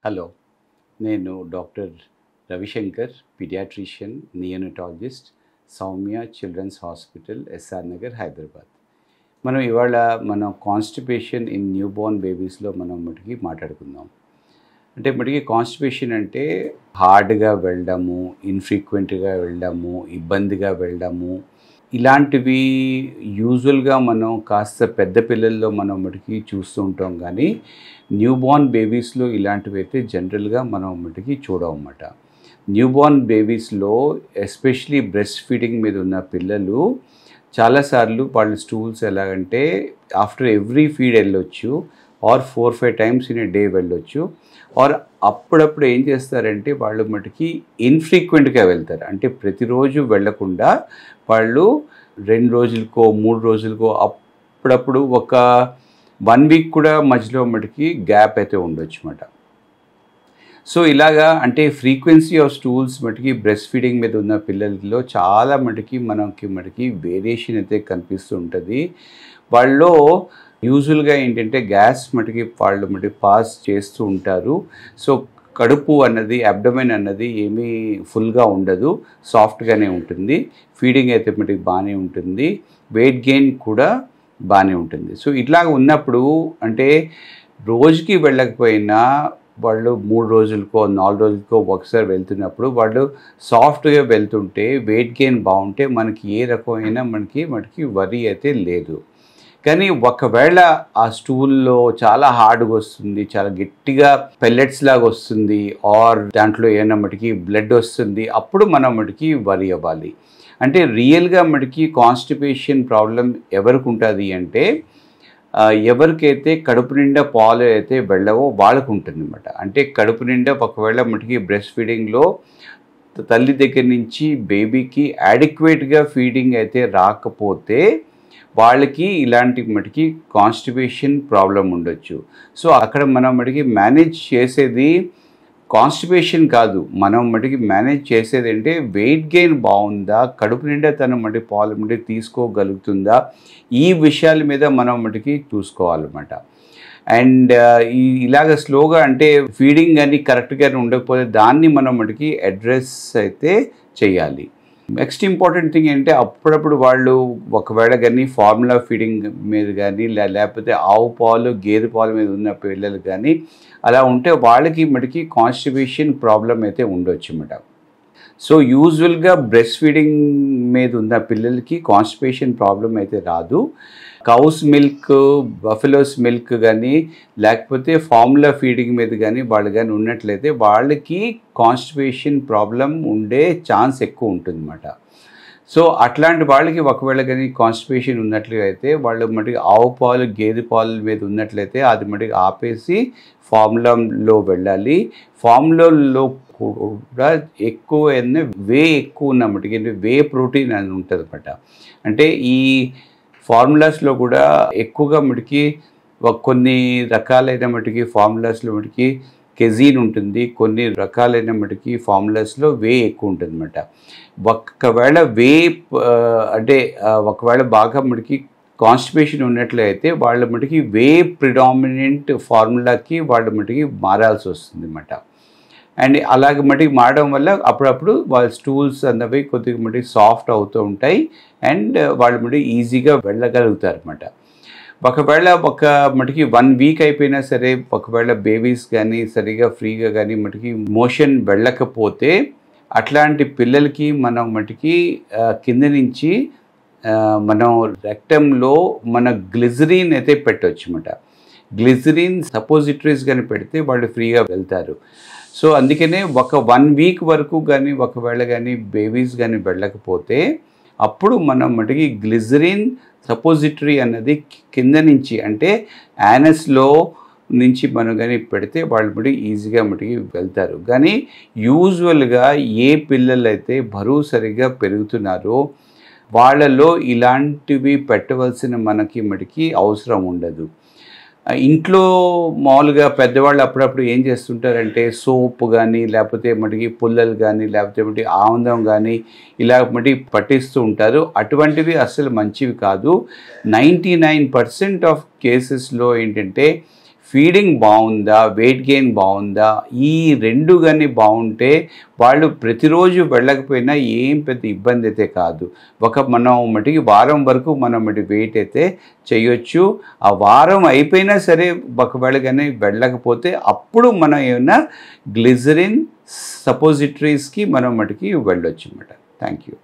Hello. నేను doctor Ravishankar, paediatrician, neonatologist, Soumya children's hospital, SR Nagar, Hyderabad. మనం ఇవాళ కాన్స్టిపేషన్ ఇన్ న్యూబోర్న్ బేబీస్లో మటుకి మాట్లాడుకుందాం. అంటే మటుకి కాన్స్టిపేషన్ అంటే హార్డ్గా వెళ్ళడము, ఇన్ఫ్రీక్వెంట్గా వెళ్ళడము, ఇబ్బందిగా వెళ్ళడము, ఇలాంటివి యూజువల్గా మనం కాస్త పెద్ద పిల్లల్లో మటుకి చూస్తూ ఉంటాం. కానీ న్యూబోర్న్ బేబీస్లో ఇలాంటివి అయితే జనరల్గా మటుకి చూడమన్నమాట. న్యూబోర్న్ బేబీస్లో ఎస్పెషలీ బ్రెస్ట్ ఫీడింగ్ మీద ఉన్న పిల్లలు చాలాసార్లు వాళ్ళ స్టూల్స్ ఎలాగంటే ఆఫ్టర్ ఎవ్రీ ఫీడ్ వెళ్ళొచ్చు, or 4-5 times in a day వెళ్ళొచ్చు, ఆర్ అప్పుడప్పుడు ఏం చేస్తారంటే వాళ్ళు మటుకి ఇన్ఫ్రీక్వెంట్గా వెళ్తారు. అంటే ప్రతిరోజు వెళ్ళకుండా వాళ్ళు 2 రోజులకో 3 రోజులకో అప్పుడప్పుడు ఒక 1 వీక్ కూడా మధ్యలో మటుకి గ్యాప్ అయితే ఉండొచ్చు అన్నమాట. సో ఇలాగా అంటే ఫ్రీక్వెన్సీ ఆఫ్ స్టూల్స్ మటుకి బ్రెస్ట్ ఫీడింగ్ మీద ఉన్న పిల్లల్లో చాలా మటుకి వేరియేషన్ అయితే కనిపిస్తూ ఉంటుంది. వాళ్ళలో యూజువల్గా ఏంటంటే గ్యాస్ వాళ్ళు పాస్ చేస్తూ ఉంటారు. సో కడుపు అన్నది, అబ్డమెన్ అన్నది ఏమీ ఫుల్గా ఉండదు, సాఫ్ట్గానే ఉంటుంది. ఫీడింగ్ అయితే మటుకు బాగానే ఉంటుంది, వెయిట్ గెయిన్ కూడా బాగానే ఉంటుంది. సో ఇట్లా ఉన్నప్పుడు అంటే రోజుకి వెళ్ళకపోయినా వాళ్ళు 3 రోజులకో 4 రోజులకో ఒకసారి వెళ్తున్నప్పుడు వాళ్ళు సాఫ్ట్గా వెళ్తుంటే వెయిట్ గెయిన్ బాగుంటే మనకి ఏ రకమైన మనకి వరి అయితే లేదు. కానీ ఒకవేళ ఆ స్టూల్లో చాలా హార్డ్గా వస్తుంది, చాలా గట్టిగా పెల్లెట్స్ లాగా వస్తుంది, ఆర్ దాంట్లో ఏమైనా మటుకి బ్లడ్ వస్తుంది, అప్పుడు మటుకి వరి అవ్వాలి. అంటే రియల్గా కాన్స్టిపేషన్ ప్రాబ్లం ఎవరికి ఉంటుంది అంటే ఎవరికైతే కడుపు నిండా పాలు అయితే వెళ్ళవో వాళ్ళకు ఉంటుంది అన్నమాట. అంటే కడుపు నిండా ఒకవేళ బ్రెస్ట్ ఫీడింగ్లో తల్లి దగ్గర నుంచి బేబీకి అడిక్వేట్గా ఫీడింగ్ అయితే రాకపోతే వాళ్ళకి ఇలాంటి కాన్స్టిపేషన్ ప్రాబ్లం ఉండొచ్చు. సో అక్కడ మనం మేనేజ్ చేసేది కాన్స్టిపేషన్ కాదు, మనం మేనేజ్ చేసేది అంటే వెయిట్ గెయిన్ బాగుందా, కడుపు నిండా తన పాలు తీసుకోగలుగుతుందా, ఈ విషయాల మీద మనం చూసుకోవాలన్నమాట. అండ్ ఇలాగ స్లోగా అంటే ఫీడింగ్ కానీ కరెక్ట్గా ఉండకపోతే దాన్ని మనం అడ్రస్ అయితే చేయాలి. నెక్స్ట్ ఇంపార్టెంట్ థింగ్ ఏంటంటే అప్పుడప్పుడు వాళ్ళు ఒకవేళ కానీ ఫార్ములా ఫీడింగ్ మీద కానీ లేకపోతే ఆవు పాలు గేదె పాలు మీద ఉన్న పిల్లలు కానీ అలా ఉంటే వాళ్ళకి కాన్స్టిపేషన్ ప్రాబ్లం అయితే ఉండొచ్చు అన్నమాట. సో యూజువల్గా బ్రెస్ట్ ఫీడింగ్ మీద ఉన్న పిల్లలకి కాన్స్టిపేషన్ ప్రాబ్లం అయితే రాదు. కౌస్ మిల్క్, బఫెలోస్ మిల్క్ కానీ లేకపోతే ఫార్ములా ఫీడింగ్ మీద కానీ వాళ్ళు కానీ ఉన్నట్లయితే వాళ్ళకి కాన్స్టిపేషన్ ప్రాబ్లం ఉండే ఛాన్స్ ఎక్కువ ఉంటుందన్నమాట. సో అట్లాంటి వాళ్ళకి ఒకవేళ కానీ కాన్స్టిపేషన్ ఉన్నట్లయితే వాళ్ళు ఆవు పాలు గేదె పాలు మీద ఉన్నట్లయితే అది ఆపేసి ఫార్ములాలో వెళ్ళాలి. ఫార్ములాలో కూడా ఎక్కువ ఎక్కువ ఉన్న వే ప్రోటీన్ అని ఉంటుంది అన్నమాట. అంటే ఈ ఫార్ములాస్లో కూడా ఎక్కువగా కొన్ని రకాలైన ఫార్ములాస్లో కెజీన్ ఉంటుంది, కొన్ని రకాలైన ఫార్ములాస్లో వే ఎక్కువ ఉంటుంది అన్నమాట. ఒకవేళ అంటే ఒకవేళ బాగా కాన్స్టిపేషన్ ఉన్నట్లయితే వాళ్ళ వే ప్రిడామినెంట్ ఫార్ములాకి వాళ్ళు మారాల్సి వస్తుంది అన్నమాట. అండ్ అలాగే మారడం వల్ల అప్పుడప్పుడు వాళ్ళ స్టూల్స్ అన్నవి కొద్దిగా సాఫ్ట్ అవుతూ ఉంటాయి అండ్ వాళ్ళు ఈజీగా వెళ్ళగలుగుతారు అన్నమాట. ఒకవేళ 1 వీక్ అయిపోయినా సరే ఒకవేళ బేబీస్ కానీ సరిగా ఫ్రీగా కానీ మోషన్ వెళ్ళకపోతే అట్లాంటి పిల్లలకి మనం కింద నుంచి మనం రెక్టంలో గ్లిజరిన్ అయితే పెట్టవచ్చు అన్నమాట. గ్లిజరిన్ సపోజిటరీస్ కానీ పెడితే వాళ్ళు ఫ్రీగా వెళ్తారు. సో అందుకనే 1 వీక్ వరకు కానీ ఒకవేళ కానీ బేబీస్ కానీ వెళ్ళకపోతే అప్పుడు మనం గ్లిజరిన్ సపోజిటరీ అన్నది కింద నుంచి అంటే యానస్లో నుంచి మనం కానీ పెడితే వాళ్ళు ఈజీగా వెళ్తారు. కానీ యూజువల్గా ఏ పిల్లలైతే బరువు సరిగ్గా పెరుగుతున్నారో వాళ్ళలో ఇలాంటివి పెట్టవలసిన మనకి అవసరం ఉండదు. ఇంట్లో మామూలుగా పెద్దవాళ్ళు అప్పుడప్పుడు ఏం చేస్తుంటారంటే సోప్ కానీ లేకపోతే పుల్లలు కానీ లేకపోతే ఆముదం కానీ ఇలా పట్టిస్తూ ఉంటారు. అటువంటివి అస్సలు మంచివి కాదు. 99% ఆఫ్ కేసెస్లో ఏంటంటే ఫీడింగ్ బాగుందా, వెయిట్ గెయిన్ బాగుందా, ఈ రెండు కానీ బాగుంటే వాళ్ళు ప్రతిరోజు వెళ్ళకపోయినా ఏం పెద్ద ఇబ్బంది అయితే కాదు. మనం మటుకి వారం వరకు మనం వెయిట్ అయితే చేయొచ్చు. ఆ వారం అయిపోయినా సరే ఒకవేళ కానీ వెళ్ళకపోతే అప్పుడు మనం ఏమైనా గ్లిజరిన్ సపోజిటరీస్కి మనం మటుకి వెళ్ళొచ్చు అన్నమాట. Thank you.